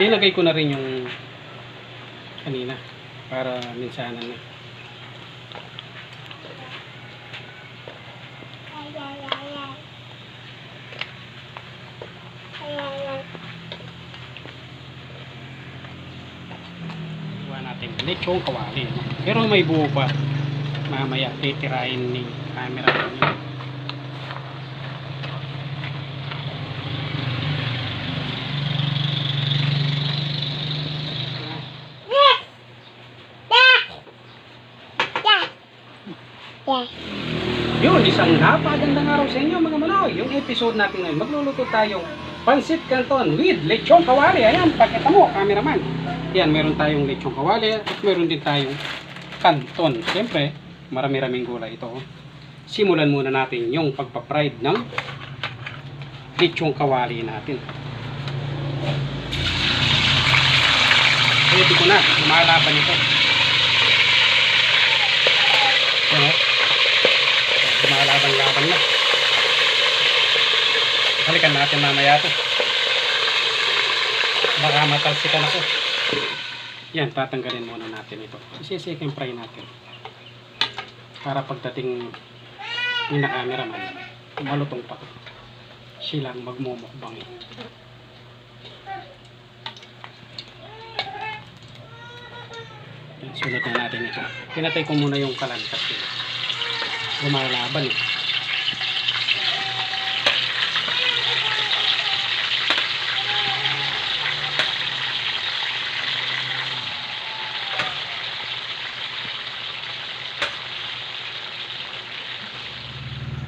Nilagay ko na rin yung kanina para minsanan na. Iwa natin lechong kawali, no? Pero may buo pa. Mamaya titirahin ni camera niyo. Yun, isang napagandang araw sa inyo mga manoy. Yung episode natin ngayon, magluluto tayong pansit canton with lechong kawali. Ayan, pakita mo, cameraman. Yan, meron tayong lechong kawali at meron din tayong canton. Siyempre, marami-raming gulay ito. Simulan muna natin yung pagpapride ng lechong kawali natin. Ready ko na, lumalaban ito. Yan, lumalaban-laban na. Balikan natin mamaya ito. Baka matalsikan ako. Yan, tatanggalin muna natin ito. Isi-second fry natin. Para pagdating ni na cameraman, malutong pa. Silang magmumukbang. Yan, sunod na natin ito. Pinatay ko muna yung kalan kasi lumalaban eh.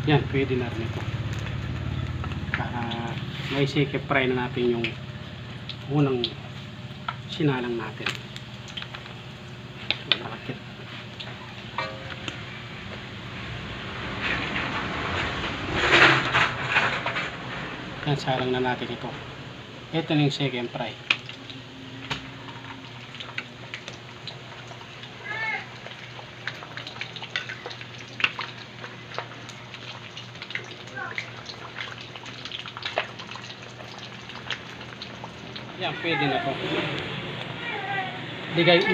Yan, pwede na rin ito. May sikip fry na natin yung unang sinalang natin. Malakit. Yan, sarang na natin ito. Ito na yung second fry. Yan, pwede na to.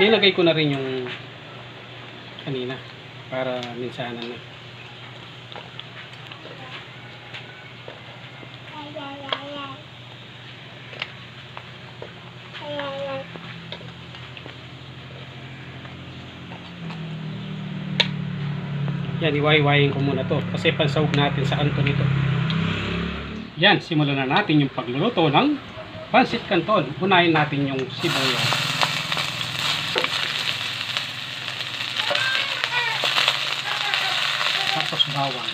Nilagay ko na rin yung kanina para minsanan na. Yan, iwahiwain ko muna to kasi pansahog natin sa kanto nito. Yan, simulan na natin yung pagluluto ng pansit canton. Unahin natin yung sibuyas. Tapos bawang.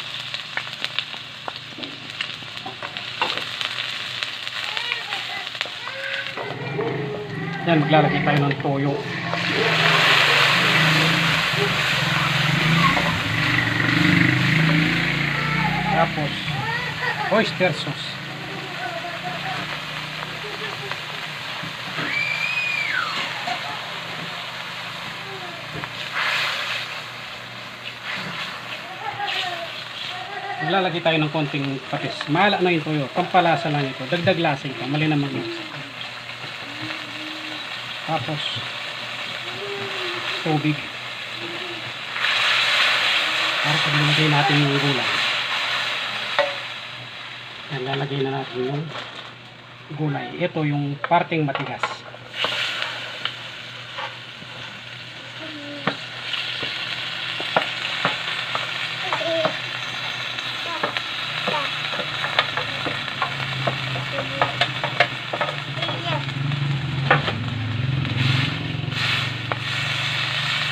Yan, maglalagay tayo ng toyo. Tapos oyster sauce. Maglalagay tayo ng konting patis. Mahala na yung toyo. Pampalasa lang ito. Dagdag lasa ito. Mali na mag-lasa. Tapos tubig. Para pag nilagay natin yung gulay. Yan, lalagay na natin yung gulay. Ito yung parteng matigas.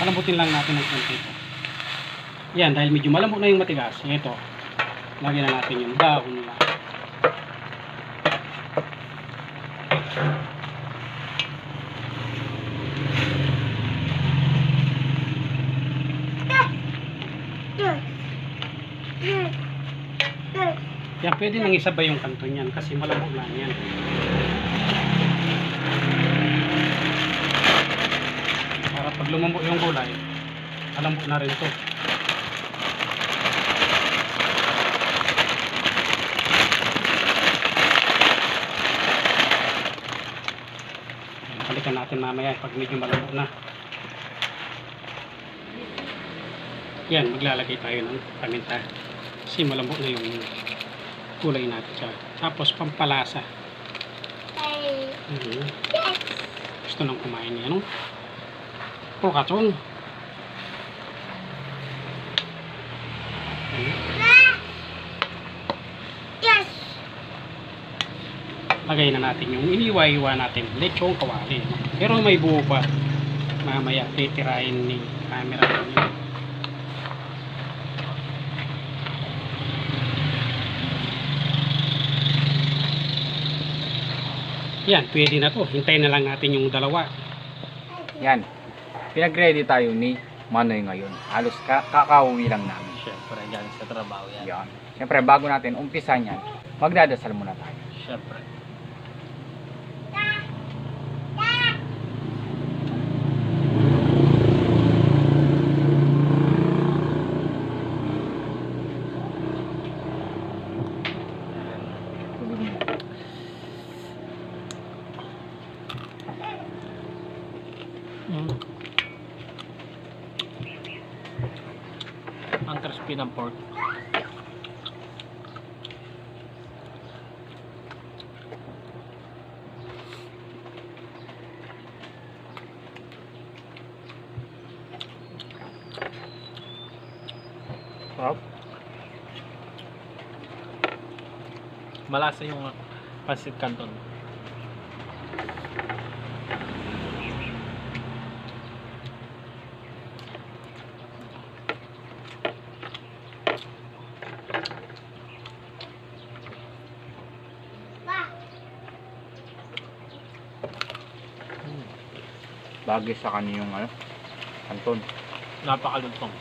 Palambutin lang natin ng konti ito. Yan, dahil medyo malambot na yung matigas, ito, lagyan na natin yung dahon lang. Yan, pwede nang isabay yung kanton yan kasi malambot lang yan. Pag lumambot yung gulay, malambot na rin ito. Balikan natin mamaya pag medyo malambot na. Yan, maglalagay tayo ng paminta. Kasi malambot na yung kulay natin siya. Tapos pampalasa. Gusto nang kumain niya, no? Pulkaton. Lagay na natin yung iniwa-iwa natin lechong kawali, no? Pero may buo pa, mamaya titirahin ni camera namin. Yan, pwede na to. Hintayin na lang natin yung dalawa. Yan. Pinag-ready tayo ni Manoy ngayon. Halos kakauwi lang namin. Siyempre, yan sa trabaho yan. Yan. Siyempre, bago natin umpisa niyan, magdadasal muna tayo. Siyempre. Ang crispy ng pork. Sarap. Malasa yung pancit canton. Bagay sa kaniyong kanton. Napakalutong.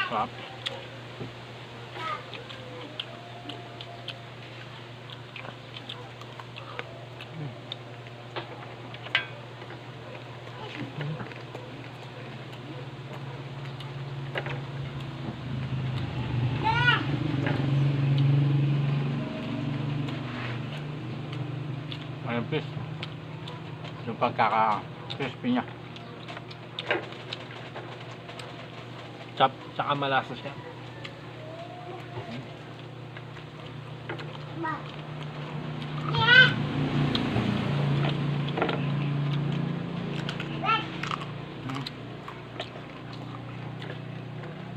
Sarap. Ayun, please. Yung pagkaka-crispy niya. Tsaka malasa siya.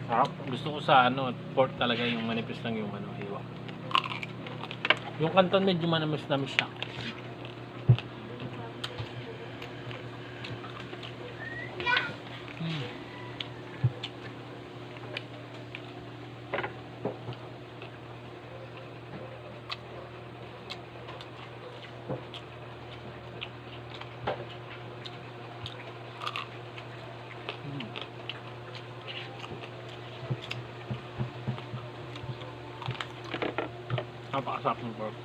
Sarap. Gusto ko sa pork talaga yung manipis lang yung hiwa. Yung canton medyo manamis-namis siya. Napakasarap ng pork.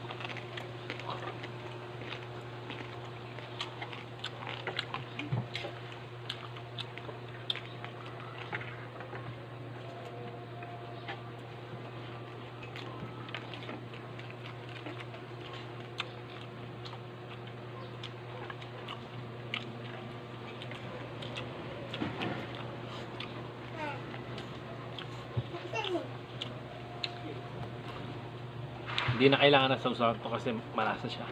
Hindi na kailangan na sausawan to kasi malasa siya.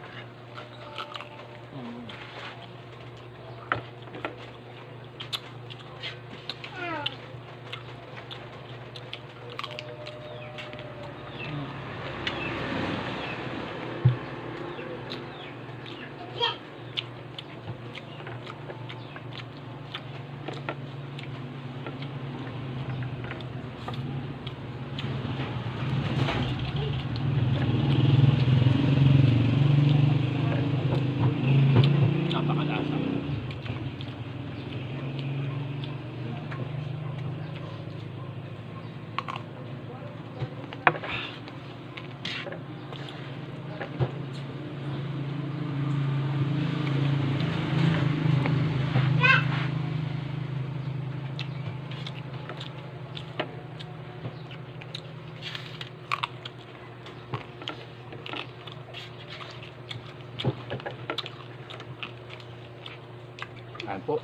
Yan po.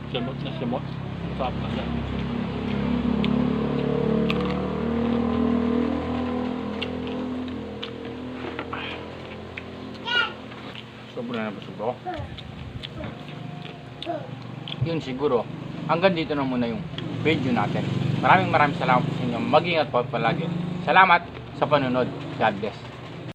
Simot na simot. Sarap na yan. Sobra na busog ako. Yun siguro. Hanggang dito na muna yung video natin. Maraming salamat sa inyo. Mag-ingat po palagi. Salamat sa panunod. God bless.